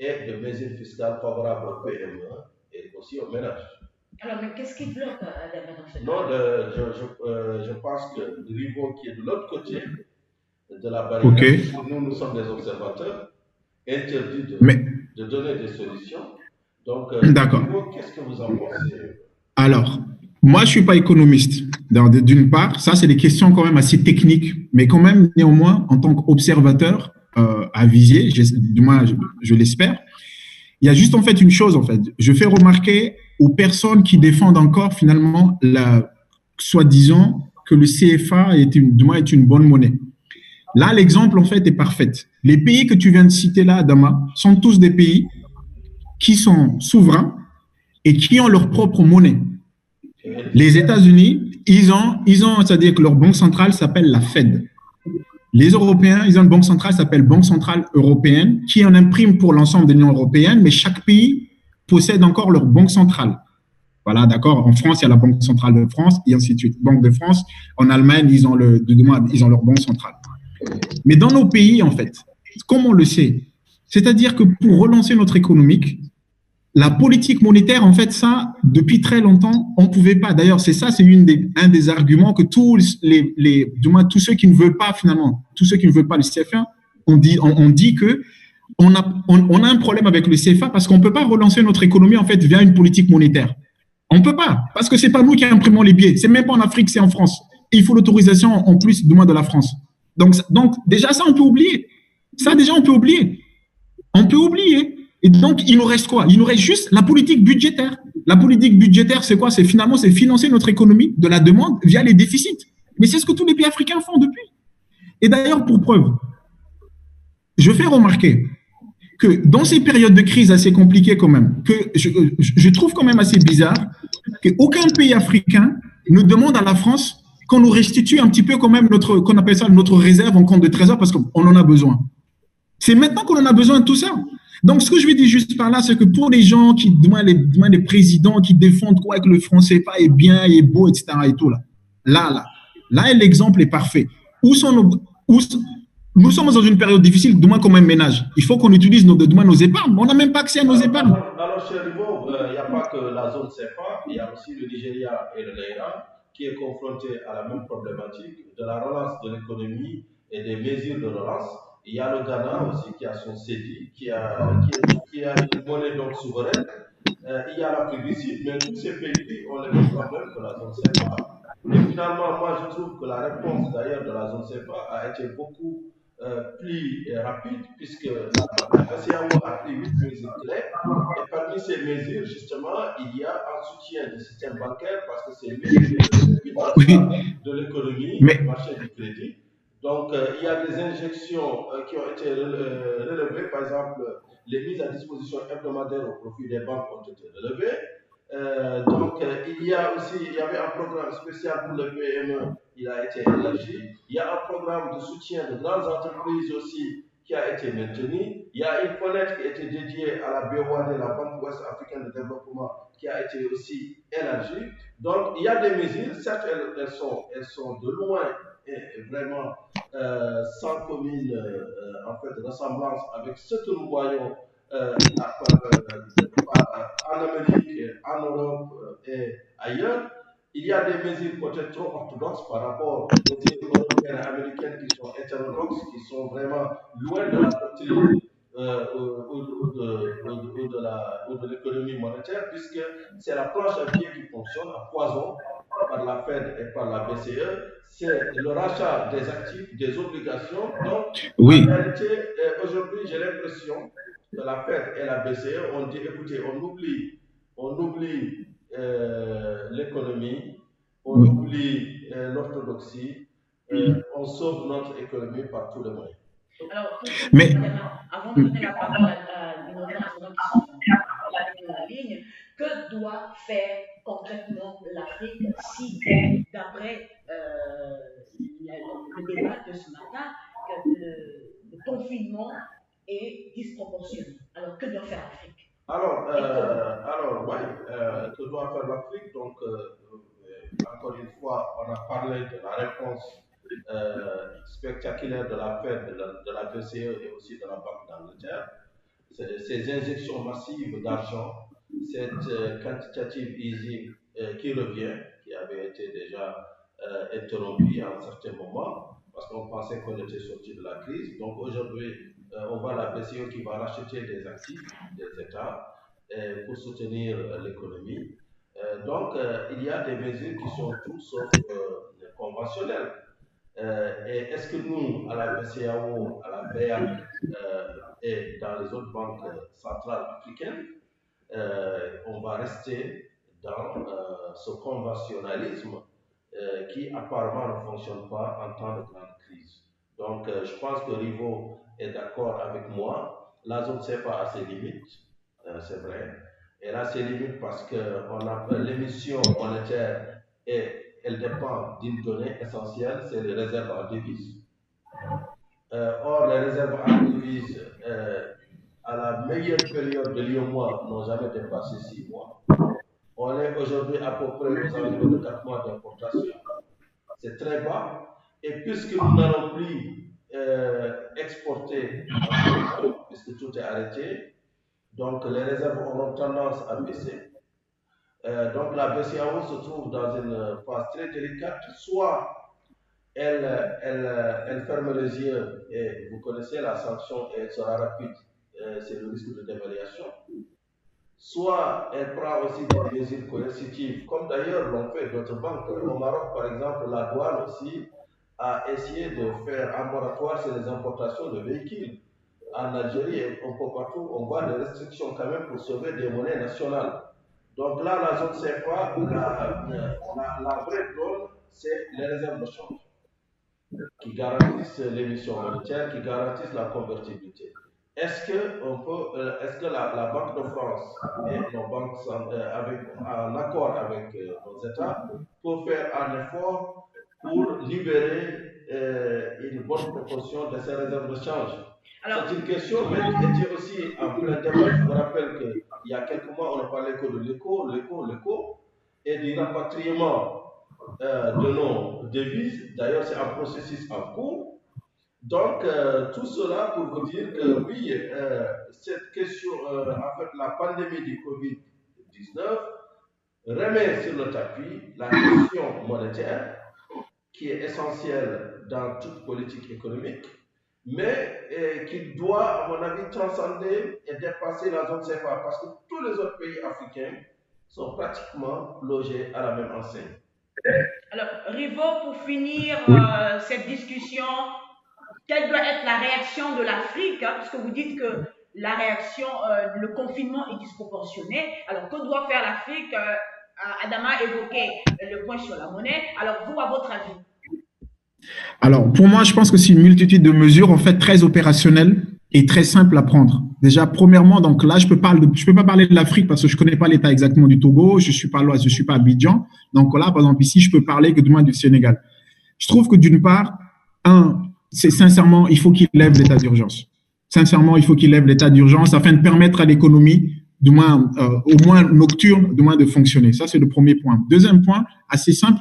et de mesures fiscales favorables aux PME et aussi aux ménages. Alors, mais qu'est-ce qui bloque dans ce Non, je pense que Rivo, qui est de l'autre côté de la barrière, nous sommes des observateurs, interdit de donner des solutions. Donc, Rivo, qu'est-ce que vous en pensez? Alors, moi, je ne suis pas économiste. D'une part, ça, c'est des questions quand même assez techniques, mais quand même, néanmoins, en tant qu'observateur avisé, du moins, je l'espère, il y a juste en fait une chose, en fait. Je fais remarquer aux personnes qui défendent encore, finalement, soi-disant que le CFA est une bonne monnaie. Là, l'exemple, en fait, est parfait. Les pays que tu viens de citer là, Adama, sont tous des pays qui sont souverains et qui ont leur propre monnaie. Les États-Unis, ils ont, c'est-à-dire que leur banque centrale s'appelle la Fed. Les Européens, ils ont une banque centrale qui s'appelle Banque centrale européenne, qui en imprime pour l'ensemble de l'Union européenne, mais chaque pays possède encore leur banque centrale. Voilà, d'accord. En France, il y a la Banque centrale de France, et ainsi de suite. Banque de France. En Allemagne, ils ont leur banque centrale. Mais dans nos pays, en fait, comme on le sait, c'est-à-dire que pour relancer notre économique, la politique monétaire, en fait, ça, depuis très longtemps, on ne pouvait pas. D'ailleurs, c'est un des arguments que tous ceux qui ne veulent pas, finalement, tous ceux qui ne veulent pas le CFA, on dit que on a un problème avec le CFA parce qu'on ne peut pas relancer notre économie, en fait, via une politique monétaire. On ne peut pas, parce que ce n'est pas nous qui imprimons les billets. Ce n'est même pas en Afrique, c'est en France. Et il faut l'autorisation, en plus, du moins de la France. Donc, déjà, ça, on peut oublier. Ça, déjà, on peut oublier. On peut oublier. Et donc, il nous reste quoi? Il nous reste juste la politique budgétaire. La politique budgétaire, c'est quoi? C'est financer notre économie de la demande via les déficits. Mais c'est ce que tous les pays africains font depuis. Et d'ailleurs, pour preuve, je fais remarquer que dans ces périodes de crise assez compliquées quand même, que je trouve quand même assez bizarre qu'aucun pays africain ne demande à la France qu'on nous restitue un petit peu quand même qu'on appelle ça notre réserve en compte de trésor parce qu'on en a besoin. C'est maintenant qu'on en a besoin de tout ça. Donc, ce que je veux dire juste par là, c'est que pour les gens qui demandent les présidents qui défendent quoi que le franc CFA est bien, est beau, etc. et tout là, l'exemple est parfait. Nous sommes dans une période difficile, du moins comme un ménage. Il faut qu'on utilise nos épargnes. On n'a même pas accès à nos épargnes. Alors, chez Rivo, il n'y a pas que la zone CFA, il y a aussi le Nigeria et l'Iran qui est confronté à la même problématique de la relance de l'économie et des mesures de relance. Il y a le Ghana aussi qui a son CEDI, qui a une monnaie donc souveraine. Il y a l'Afrique du Sud, mais tous ces pays ont les mêmes problèmes que la zone CFA. Et finalement, moi je trouve que la réponse d'ailleurs de la zone CFA a été beaucoup plus rapide, puisque la BCEAO a pris 8 mesures clés. Et parmi ces mesures, justement, il y a un soutien du système bancaire parce que c'est lui de l'économie, du marché du crédit. Donc, il y a des injections qui ont été relevées. Par exemple, les mises à disposition hebdomadaires au profit des banques ont été relevées. Il y a aussi, il y avait un programme spécial pour le PME, il a été élargi. Il y a un programme de soutien de grandes entreprises aussi qui a été maintenu. Il y a une fenêtre qui a été dédiée à la BOAD, la Banque Ouest Africaine de Développement, qui a été aussi élargie. Donc, il y a des mesures, certes, elles sont de loin et vraiment sans commune en fait, ressemblance avec ce que nous voyons en Amérique, en Europe et ailleurs. Il y a des mesures peut-être trop orthodoxes par rapport aux mesures européennes et américaines qui sont hétérodoxes, qui sont vraiment loin de la doctrine ou de l'économie monétaire, puisque c'est la planche à billets qui fonctionne à poison par la Fed et par la BCE, c'est le rachat des actifs, des obligations. Donc, Oui. en réalité, aujourd'hui, j'ai l'impression que la Fed et la BCE ont dit, écoutez, on oublie l'économie, on oublie l'orthodoxie, on sauve notre économie par tous les moyens. Alors, Mais avant de donner la parole à nos internationaux qui sont avec la ligne, que doit faire concrètement l'Afrique si, d'après le débat de ce matin, que le confinement est disproportionné? Alors, que doit faire l'Afrique? Alors, que doit faire l'Afrique? Donc, encore une fois, on a parlé de la réponse spectaculaire de la Fed, de la BCE et aussi de la Banque d'Angleterre. Ces injections massives d'argent, cette quantitative easing qui revient, qui avait été déjà interrompue à un certain moment, parce qu'on pensait qu'on était sorti de la crise. Donc aujourd'hui, on voit la BCE qui va racheter des actifs des États pour soutenir l'économie. Il y a des mesures qui sont tout sauf conventionnelles. Et est-ce que nous, à la BCEAO, à la BEAC et dans les autres banques centrales africaines, on va rester dans ce conventionnalisme qui apparemment ne fonctionne pas en temps de grande crise? Donc, je pense que Rivo est d'accord avec moi. La zone CFA a ses limites, c'est vrai. Elle a ses limites parce que l'émission monétaire elle dépend d'une donnée essentielle, c'est les réserves en devises. Or, les réserves en devises, à la meilleure période de l'IOMOA, n'ont jamais dépassé 6 mois. On est aujourd'hui à peu près aux environs de 4 mois d'importation. C'est très bas. Et puisque nous n'allons plus exporter, puisque tout est arrêté, donc les réserves auront tendance à baisser. Donc la BCEAO se trouve dans une phase très délicate. Soit elle ferme les yeux et vous connaissez la sanction et elle sera rapide, c'est le risque de dévaluation. Soit elle prend aussi des mesures coercitives, comme d'ailleurs l'ont fait d'autres banques. Au Maroc, par exemple, la douane aussi a essayé de faire un moratoire sur les importations de véhicules. En Algérie et un peu partout, on voit des restrictions quand même pour sauver des monnaies nationales. Donc là, la zone CFA, la vraie donne, c'est les réserves de change qui garantissent l'émission monétaire, qui garantissent la convertibilité. Est-ce que la Banque de France et nos banques en accord avec nos États peuvent faire un effort pour libérer une bonne proportion de ces réserves de change? C'est une question, mais qui était aussi en plein débat. Je vous rappelle qu'il y a quelques mois, on ne parlait que de l'éco, et du rapatriement de nos devises. D'ailleurs, c'est un processus en cours. Donc, tout cela pour vous dire que oui, cette question, en fait, la pandémie du Covid-19 remet sur le tapis la question monétaire, qui est essentielle dans toute politique économique, mais qui doit, à mon avis, transcender et dépasser la zone CFA, parce que tous les autres pays africains sont pratiquement logés à la même enseigne. Alors, Rivo, pour finir cette discussion, quelle doit être la réaction de l'Afrique, hein, puisque vous dites que la réaction, le confinement est disproportionné. Alors, que doit faire l'Afrique? Adama a évoqué le point sur la monnaie. Alors, vous, à votre avis? Alors, pour moi, je pense que c'est une multitude de mesures, en fait, très opérationnelles, est très simple à prendre. Déjà, premièrement, donc là, je peux pas parler de l'Afrique parce que je connais pas l'état exactement du Togo, je suis pas à Abidjan. Donc là, par exemple, ici, je peux parler que du moins du Sénégal. Je trouve que d'une part, c'est sincèrement, il faut qu'il lève l'état d'urgence. Sincèrement, il faut qu'il lève l'état d'urgence afin de permettre à l'économie, du moins, au moins nocturne, du moins de fonctionner. Ça, c'est le premier point. Deuxième point, assez simple,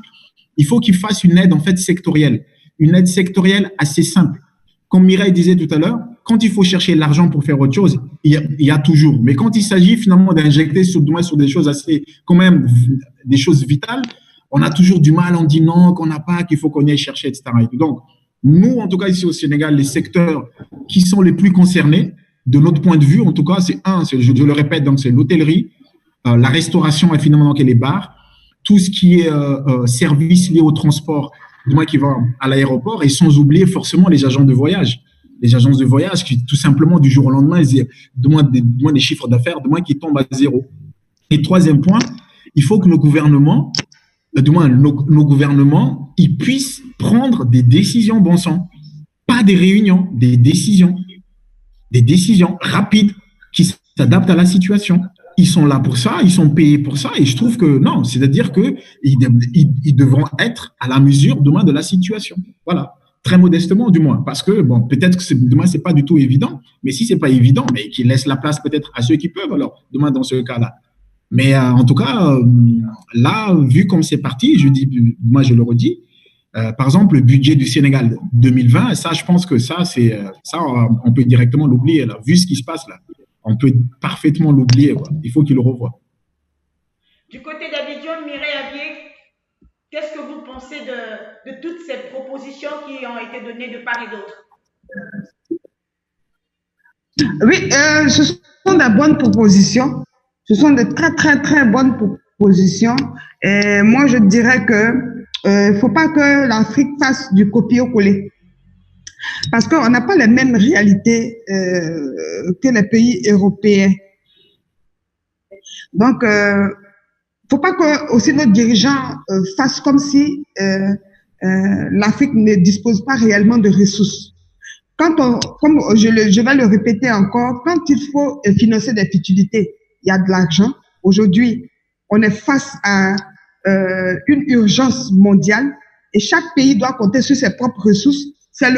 il faut qu'il fasse une aide en fait sectorielle. Une aide sectorielle assez simple. Comme Mireille disait tout à l'heure, quand il faut chercher l'argent pour faire autre chose, il y a toujours. Mais quand il s'agit finalement d'injecter sur des choses assez, quand même, des choses vitales, on a toujours du mal, on dit non, qu'on n'a pas, qu'il faut qu'on y aille chercher, etc. Donc, nous, en tout cas, ici au Sénégal, les secteurs qui sont les plus concernés, de notre point de vue, en tout cas, je le répète, donc c'est l'hôtellerie, la restauration et finalement donc, les bars, tout ce qui est services liés au transport, du moins qui va à l'aéroport, et sans oublier forcément les agents de voyage. Les agences de voyage qui, tout simplement, du jour au lendemain, du moins des chiffres d'affaires, du moins qui tombent à zéro. Et troisième point, il faut que nos gouvernements, nos gouvernements, ils puissent prendre des décisions bon sang. Pas des réunions, des décisions rapides qui s'adaptent à la situation. Ils sont là pour ça, ils sont payés pour ça, et je trouve que non, c'est-à-dire qu'ils devront être à la mesure demain de la situation. Voilà, très modestement du moins, parce que bon, peut-être que demain c'est pas du tout évident, mais si c'est pas évident, mais qu'ils laissent la place peut-être à ceux qui peuvent alors demain dans ce cas-là. Mais en tout cas, là, vu comme c'est parti, moi je le redis, par exemple, le budget du Sénégal 2020, ça, je pense que ça, on peut directement l'oublier, là, vu ce qui se passe là. On peut parfaitement l'oublier. Il faut qu'il le revoie. Du côté d'Abidjan, Mireille Abié, qu'est-ce que vous pensez de toutes ces propositions qui ont été données de part et d'autre? Oui, ce sont de bonnes propositions. Ce sont de très, très, très bonnes propositions. Et moi, je dirais que il ne faut pas que l'Afrique fasse du copier-coller. Parce qu'on n'a pas les mêmes réalités que les pays européens. Donc, faut pas que aussi nos dirigeants fassent comme si l'Afrique ne dispose pas réellement de ressources. Comme je vais le répéter encore, quand il faut financer des futilités, il y a de l'argent. Aujourd'hui, on est face à une urgence mondiale et chaque pays doit compter sur ses propres ressources. C'est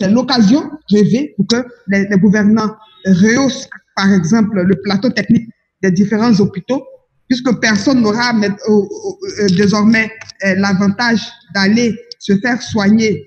l'occasion rêvée pour que les gouvernants rehaussent, par exemple, le plateau technique des différents hôpitaux, puisque personne n'aura désormais l'avantage d'aller se faire soigner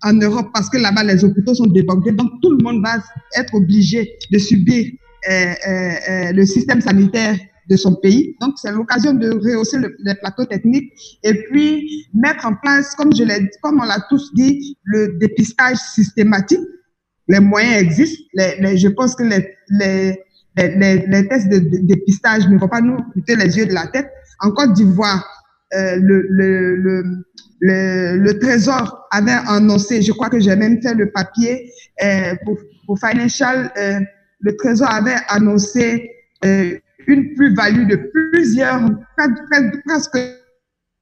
en Europe parce que là-bas, les hôpitaux sont débordés. Donc, tout le monde va être obligé de subir le système sanitaire de son pays. Donc, c'est l'occasion de rehausser les plateaux techniques et puis mettre en place, comme on l'a tous dit, le dépistage systématique. Les moyens existent. Je pense que les tests de dépistage ne vont pas nous coûter les yeux de la tête. En Côte d'Ivoire, le Trésor avait annoncé, je crois que j'ai même fait le papier pour Financial, le Trésor avait annoncé une plus-value de presque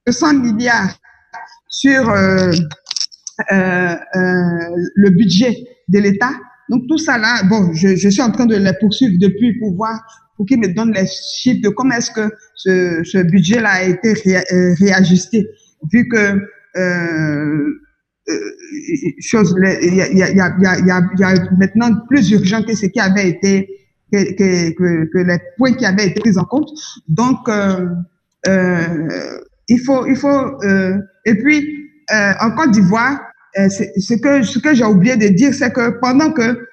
100 milliards sur le budget de l'État. Donc tout ça là, bon, je suis en train de les poursuivre depuis pour qu'ils me donnent les chiffres de comment est-ce que ce budget-là a été réajusté, vu que il y a maintenant plus urgent que ce qui avait été que les points qui avaient été pris en compte. Donc il faut et puis en Côte d'Ivoire, ce que j'ai oublié de dire, c'est que pendant que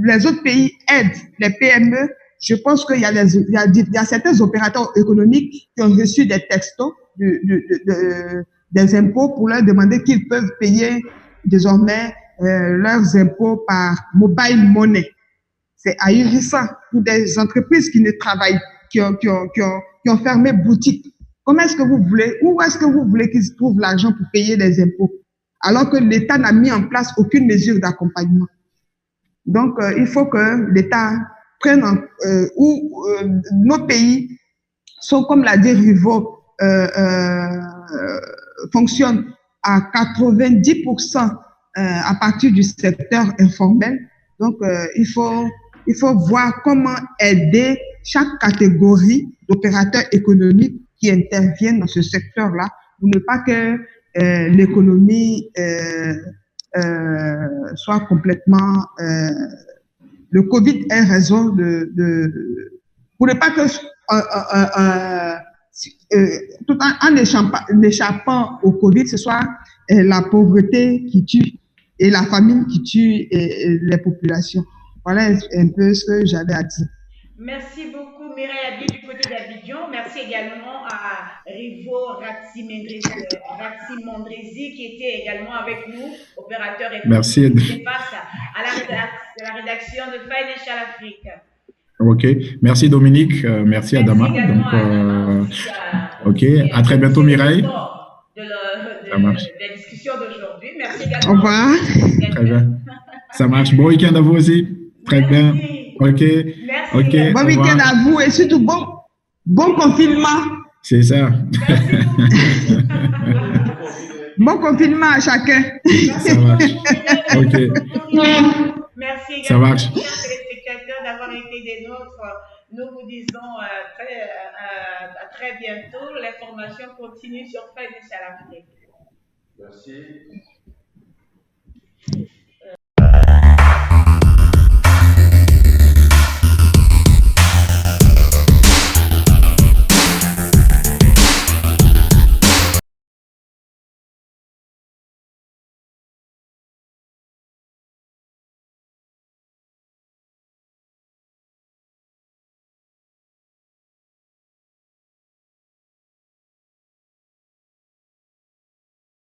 les autres pays aident les PME, je pense qu'il y a certains opérateurs économiques qui ont reçu des textos des impôts pour leur demander qu'ils peuvent payer désormais leurs impôts par mobile money. C'est ahurissant pour des entreprises qui ne travaillent, qui ont fermé boutique. Comment est-ce que vous voulez, où est-ce que vous voulez qu'ils trouvent l'argent pour payer les impôts, alors que l'État n'a mis en place aucune mesure d'accompagnement? Donc, il faut que l'État prenne nos pays sont, comme l'a dit Rivo, fonctionnent à 90% à partir du secteur informel. Donc, il faut voir comment aider chaque catégorie d'opérateurs économiques qui interviennent dans ce secteur-là pour ne pas que l'économie soit complètement... le Covid ait raison pour ne pas que... tout en échappant au Covid, ce soit la pauvreté qui tue et la famine qui tue les populations. Voilà un peu ce que j'avais à dire. Merci beaucoup, Mireille Abi, du côté d'Abidjan. Merci également à Rivo Ratsimondrezi, qui était également avec nous, opérateur économique. Merci. Qui fait face à la rédaction de Financial Afrique. Ok, merci Dominique, merci Adama. Merci également à Adama. Ok, à très bientôt Mireille. Ça marche. De la discussion d'aujourd'hui. Merci également. Au revoir. Très bien. Ça marche. Bon week-end à vous aussi. Très bien. Ok. Merci. Ok. Bon week-end à vous et surtout bon confinement. C'est ça. Bon confinement à chacun. Ça marche. Ok. Merci également, ça marche. chers téléspectateurs, d'avoir été des nôtres. Nous vous disons à très bientôt. L'information continue sur Financial Afrique. Merci.